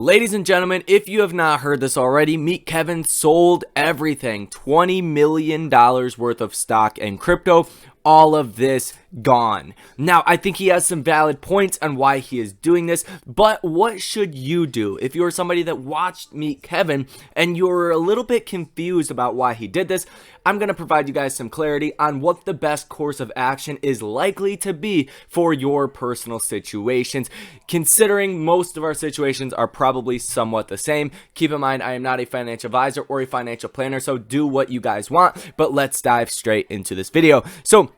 Ladies and gentlemen, if you have not heard this already, Meet Kevin sold everything, $20 million worth of stock and crypto. All of this gone. Now, I think he has some valid points on why he is doing this, but what should you do if you're somebody that watched Meet Kevin and you're a little bit confused about why he did this? I'm going to provide you guys some clarity on what the best course of action is likely to be for your personal situations, considering most of our situations are probably somewhat the same. Keep in mind, I am not a financial advisor or a financial planner, so do what you guys want, but let's dive straight into this video. So,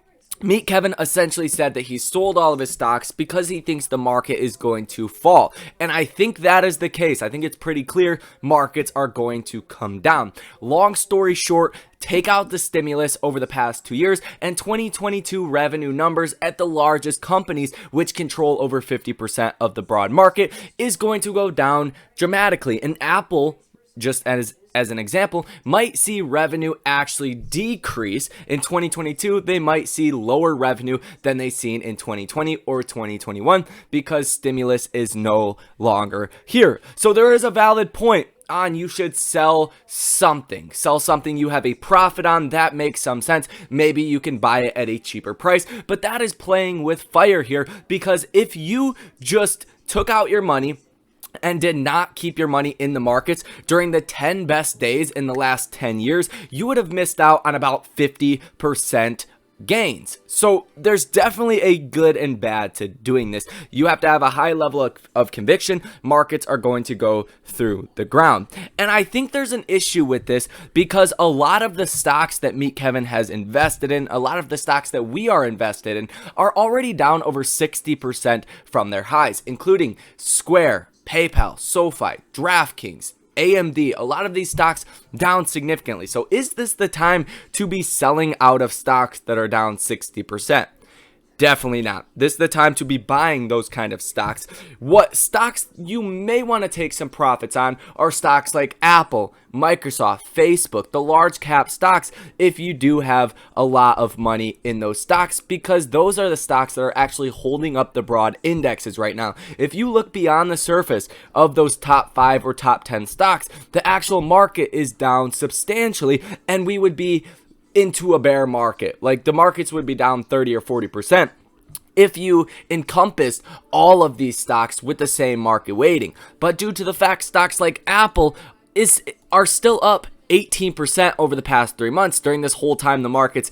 Meet Kevin essentially said that he sold all of his stocks because he thinks the market is going to fall. And I think that is the case. I think it's pretty clear markets are going to come down. Long story short, take out the stimulus over the past 2 years and 2022 revenue numbers at the largest companies, which control over 50% of the broad market, is going to go down dramatically. And Apple, just as an example, might see revenue actually decrease. In 2022, they might see lower revenue than they seen in 2020 or 2021 because stimulus is no longer here. So there is a valid point on you should sell something you have a profit on. That makes some sense. Maybe you can buy it at a cheaper price, but that is playing with fire here, because if you just took out your money and did not keep your money in the markets during the 10 best days in the last 10 years, you would have missed out on about 50% gains. So there's definitely a good and bad to doing this. You have to have a high level of conviction. Markets are going to go through the ground. And I think there's an issue with this because a lot of the stocks that Meet Kevin has invested in, a lot of the stocks that we are invested in, are already down over 60% from their highs, including Square, PayPal, SoFi, DraftKings, AMD. A lot of these stocks down significantly. So is this the time to be selling out of stocks that are down 60%? Definitely not. This is the time to be buying those kind of stocks. What stocks you may want to take some profits on are stocks like Apple, Microsoft, Facebook, the large cap stocks, if you do have a lot of money in those stocks, because those are the stocks that are actually holding up the broad indexes right now. If you look beyond the surface of those top 5 or top 10 stocks, the actual market is down substantially, and we would be into a bear market. Like, the markets would be down 30 or 40% if you encompassed all of these stocks with the same market weighting. But due to the fact stocks like Apple are still up 18% over the past 3 months, during this whole time the markets,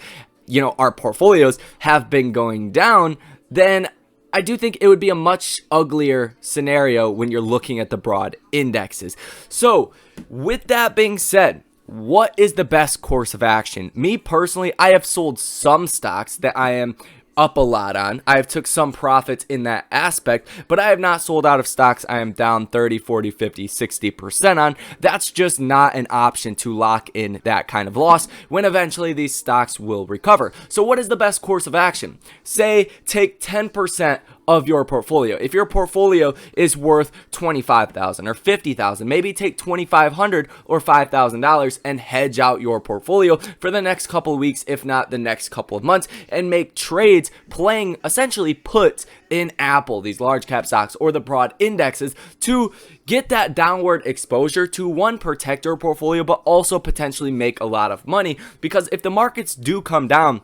our portfolios have been going down, then I do think it would be a much uglier scenario when you're looking at the broad indexes. So with that being said, what is the best course of action? Me personally, I have sold some stocks that I am up a lot on. I have took some profits in that aspect, but I have not sold out of stocks I am down 30, 40, 50, 60% on. That's just not an option to lock in that kind of loss when eventually these stocks will recover. So what is the best course of action? Say take 10% of your portfolio. If your portfolio is worth $25,000 or $50,000, maybe take $2,500 or $5,000 and hedge out your portfolio for the next couple of weeks, if not the next couple of months, and make trades playing essentially puts in Apple, these large cap stocks or the broad indexes, to get that downward exposure to, one, protect your portfolio, but also potentially make a lot of money. Because if the markets do come down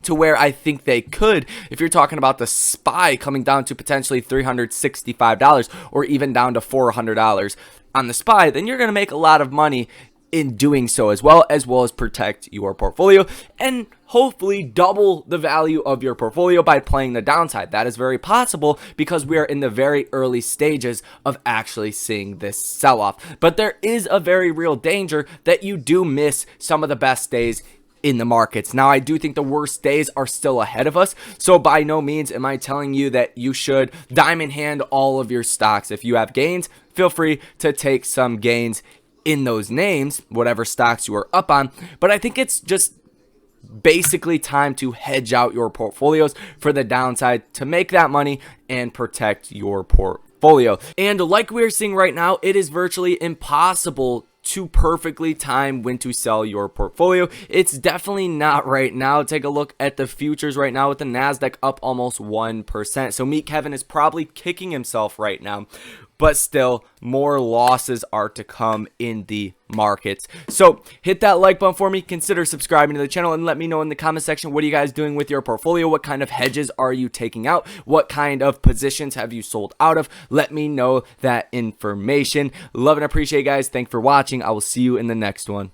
to where I think they could, if you're talking about the SPY coming down to potentially $365 or even down to $400 on the SPY, then you're going to make a lot of money in doing so, as well as protect your portfolio and hopefully double the value of your portfolio by playing the downside. That is very possible because we are in the very early stages of actually seeing this sell-off. But there is a very real danger that you do miss some of the best days in the markets. Now, I do think the worst days are still ahead of us, so by no means am I telling you that you should diamond hand all of your stocks. If you have gains, feel free to take some gains in those names, whatever stocks you are up on, but I think it's just basically time to hedge out your portfolios for the downside to make that money and protect your portfolio. And like we're seeing right now, it is virtually impossible to perfectly time when to sell your portfolio. It's definitely not right now. Take a look at the futures right now with the NASDAQ up almost 1%. So Meet Kevin is probably kicking himself right now. but still more losses are to come in the markets. So hit that like button for me, consider subscribing to the channel, and let me know in the comment section, what are you guys doing with your portfolio? What kind of hedges are you taking out? What kind of positions have you sold out of? Let me know that information. Love and appreciate, guys. Thanks for watching. I will see you in the next one.